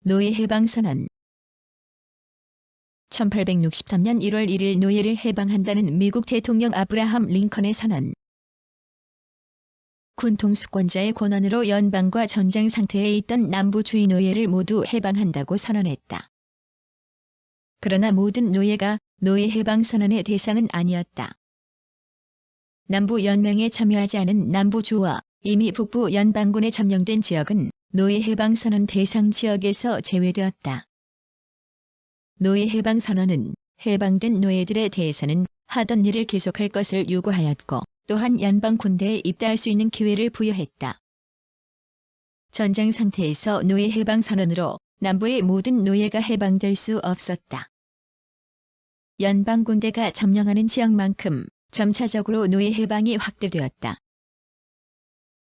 노예해방선언 1863년 1월 1일 노예를 해방한다는 미국 대통령 아브라함 링컨의 선언. 군 통수권자의 권한으로 연방과 전쟁 상태에 있던 남부주의 노예를 모두 해방한다고 선언했다. 그러나 모든 노예가 노예해방선언의 대상은 아니었다. 남부연맹에 참여하지 않은 남부주와 이미 북부 연방군에 점령된 지역은 노예해방선언 대상 지역에서 제외되었다. 노예해방선언은 해방된 노예들에 대해서는 하던 일을 계속할 것을 요구하였고 또한 연방 군대에 입대할 수 있는 기회를 부여했다. 전쟁 상태에서 노예해방선언으로 남부의 모든 노예가 해방될 수 없었다. 연방 군대가 점령하는 지역만큼 점차적으로 노예 해방이 확대되었다.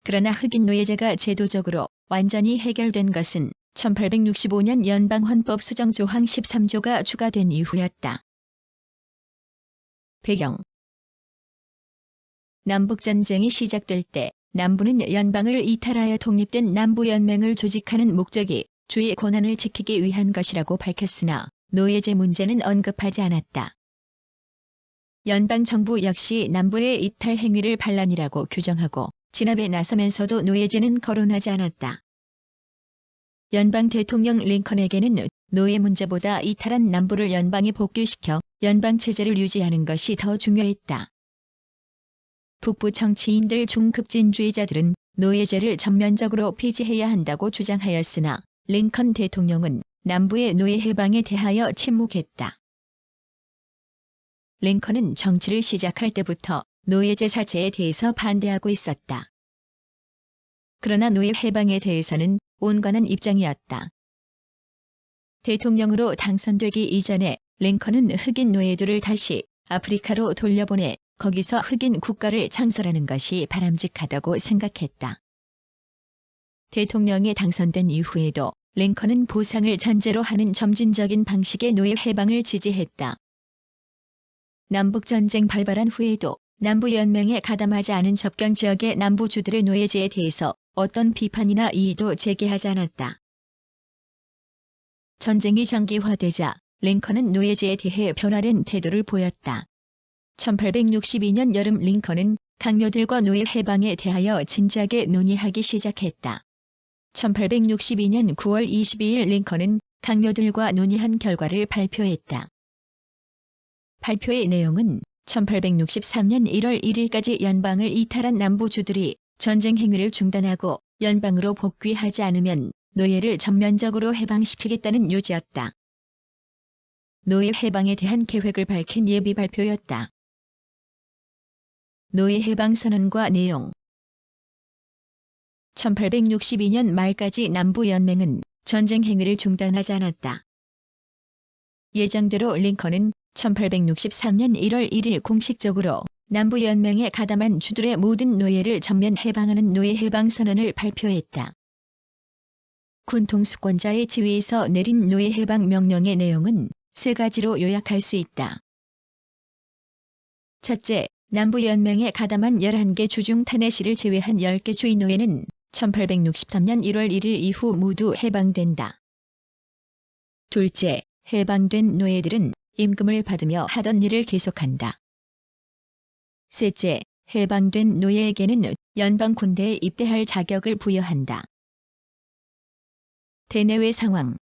그러나 흑인 노예제가 제도적으로 완전히 해결된 것은 1865년 연방헌법 수정 조항 13조가 추가된 이후였다. 배경 남북전쟁이 시작될 때 남부는 연방을 이탈하여 독립된 남부연맹을 조직하는 목적이 주의 권한을 지키기 위한 것이라고 밝혔으나 노예제 문제는 언급하지 않았다. 연방정부 역시 남부의 이탈 행위를 반란이라고 규정하고 진압에 나서면서도 노예제는 거론하지 않았다. 연방 대통령 링컨에게는 노예 문제보다 이탈한 남부를 연방에 복귀시켜 연방체제를 유지하는 것이 더 중요했다. 북부 정치인들 중 급진주의자들은 노예제를 전면적으로 폐지해야 한다고 주장하였으나 링컨 대통령은 남부의 노예 해방에 대하여 침묵했다. 링컨은 정치를 시작할 때부터 노예제 자체에 대해서 반대하고 있었다. 그러나 노예 해방에 대해서는 온건한 입장이었다. 대통령으로 당선되기 이전에 링컨은 흑인 노예들을 다시 아프리카로 돌려보내 거기서 흑인 국가를 창설하는 것이 바람직하다고 생각했다. 대통령에 당선된 이후에도 링컨은 보상을 전제로 하는 점진적인 방식의 노예 해방을 지지했다. 남북전쟁 발발한 후에도 남부연맹에 가담하지 않은 접경 지역의 남부주들의 노예제에 대해서 어떤 비판이나 이의도 제기하지 않았다. 전쟁이 장기화되자 링컨은 노예제에 대해 변화된 태도를 보였다. 1862년 여름 링컨은 강요들과 노예 해방에 대하여 진지하게 논의하기 시작했다. 1862년 9월 22일 링컨은 강요들과 논의한 결과를 발표했다. 발표의 내용은 1863년 1월 1일까지 연방을 이탈한 남부주들이 전쟁 행위를 중단하고 연방으로 복귀하지 않으면 노예를 전면적으로 해방시키겠다는 요지였다. 노예 해방에 대한 계획을 밝힌 예비 발표였다. 노예 해방 선언과 내용 1862년 말까지 남부연맹은 전쟁 행위를 중단하지 않았다. 예정대로 링컨은 1863년 1월 1일 공식적으로 남부연맹에 가담한 주들의 모든 노예를 전면 해방하는 노예 해방 선언을 발표했다. 군 통수권자의 지휘에서 내린 노예 해방 명령의 내용은 세 가지로 요약할 수 있다. 첫째, 남부연맹에 가담한 11개 주 중 타네시를 제외한 10개 주의 노예는 1863년 1월 1일 이후 모두 해방된다. 둘째, 해방된 노예들은 임금을 받으며 하던 일을 계속한다. 셋째, 해방된 노예에게는 연방 군대에 입대할 자격을 부여한다. 대내외 상황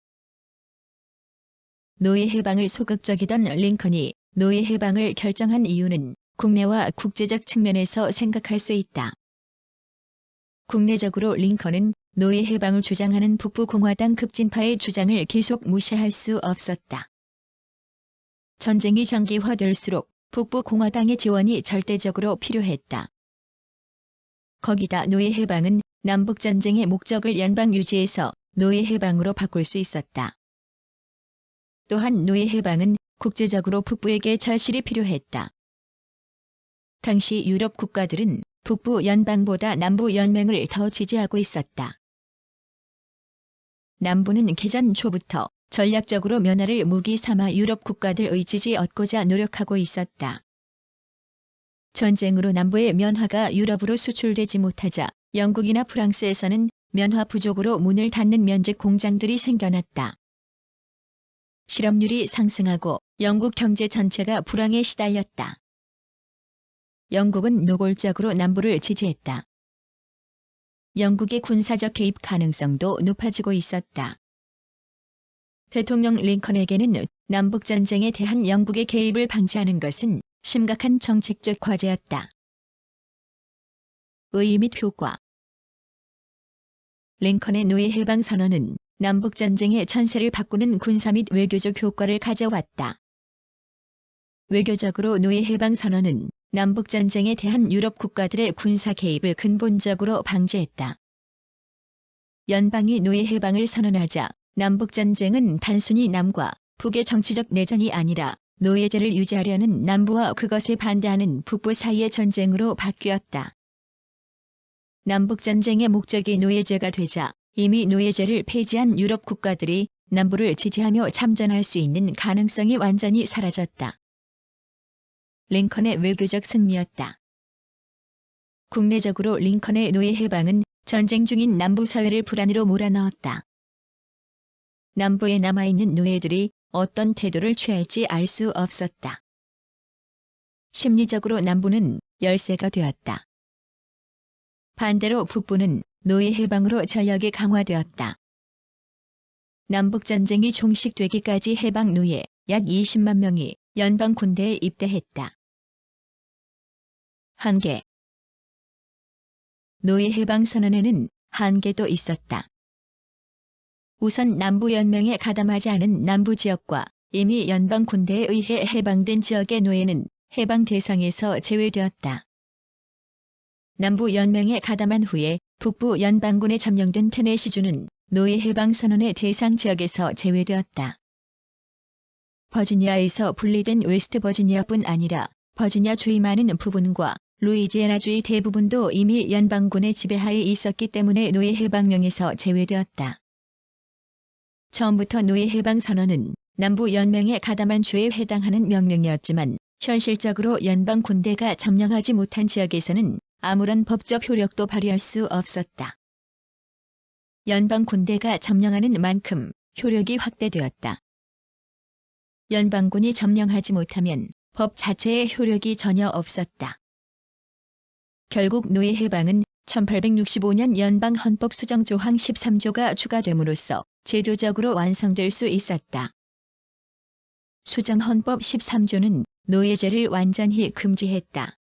노예 해방을 소극적이던 링컨이 노예 해방을 결정한 이유는 국내와 국제적 측면에서 생각할 수 있다. 국내적으로 링컨은 노예 해방을 주장하는 북부공화당 급진파의 주장을 계속 무시할 수 없었다. 전쟁이 장기화될수록 북부공화당의 지원이 절대적으로 필요했다. 거기다 노예 해방은 남북전쟁의 목적을 연방 유지에서 노예 해방으로 바꿀 수 있었다. 또한 노예 해방은 국제적으로 북부에게 절실히 필요했다. 당시 유럽 국가들은 북부 연방보다 남부 연맹을 더 지지하고 있었다. 남부는 개전 초부터 전략적으로 면화를 무기 삼아 유럽 국가들의 지지 얻고자 노력하고 있었다. 전쟁으로 남부의 면화가 유럽으로 수출되지 못하자 영국이나 프랑스에서는 면화 부족으로 문을 닫는 면직 공장들이 생겨났다. 실업률이 상승하고 영국 경제 전체가 불황에 시달렸다. 영국은 노골적으로 남부를 지지했다. 영국의 군사적 개입 가능성도 높아지고 있었다. 대통령 링컨에게는 남북전쟁에 대한 영국의 개입을 방지하는 것은 심각한 정책적 과제였다. 의의 및 효과. 링컨의 노예 해방 선언은 남북전쟁의 전세를 바꾸는 군사 및 외교적 효과를 가져왔다. 외교적으로 노예 해방 선언은 남북전쟁에 대한 유럽 국가들의 군사 개입을 근본적으로 방지했다. 연방이 노예 해방을 선언하자 남북전쟁은 단순히 남과 북의 정치적 내전이 아니라 노예제를 유지하려는 남부와 그것에 반대하는 북부 사이의 전쟁으로 바뀌었다. 남북전쟁의 목적이 노예제가 되자 이미 노예제를 폐지한 유럽 국가들이 남부를 지지하며 참전할 수 있는 가능성이 완전히 사라졌다. 링컨의 외교적 승리였다. 국내적으로 링컨의 노예 해방은 전쟁 중인 남부 사회를 불안으로 몰아넣었다. 남부에 남아있는 노예들이 어떤 태도를 취할지 알 수 없었다. 심리적으로 남부는 열세가 되었다. 반대로 북부는 노예 해방으로 전력이 강화되었다. 남북전쟁이 종식되기까지 해방 노예 약 20만 명이 연방 군대에 입대했다. 한계. 노예 해방 선언에는 한계도 있었다. 우선 남부연맹에 가담하지 않은 남부 지역과 이미 연방 군대에 의해 해방된 지역의 노예는 해방 대상에서 제외되었다. 남부연맹에 가담한 후에 북부 연방군에 점령된 테네시주는 노예 해방 선언의 대상 지역에서 제외되었다. 버지니아에서 분리된 웨스트 버지니아뿐 아니라 버지니아 주의 많은 부분과 루이지애나주의 대부분도 이미 연방군의 지배하에 있었기 때문에 노예 해방령에서 제외되었다. 처음부터 노예 해방 선언은 남부 연맹에 가담한 주에 해당하는 명령이었지만 현실적으로 연방 군대가 점령하지 못한 지역에서는 아무런 법적 효력도 발휘할 수 없었다. 연방 군대가 점령하는 만큼 효력이 확대되었다. 연방군이 점령하지 못하면 법 자체의 효력이 전혀 없었다. 결국 노예 해방은 1865년 연방 헌법 수정 조항 13조가 추가됨으로써 제도적으로 완성될 수 있었다. 수정 헌법 13조는 노예제를 완전히 금지했다.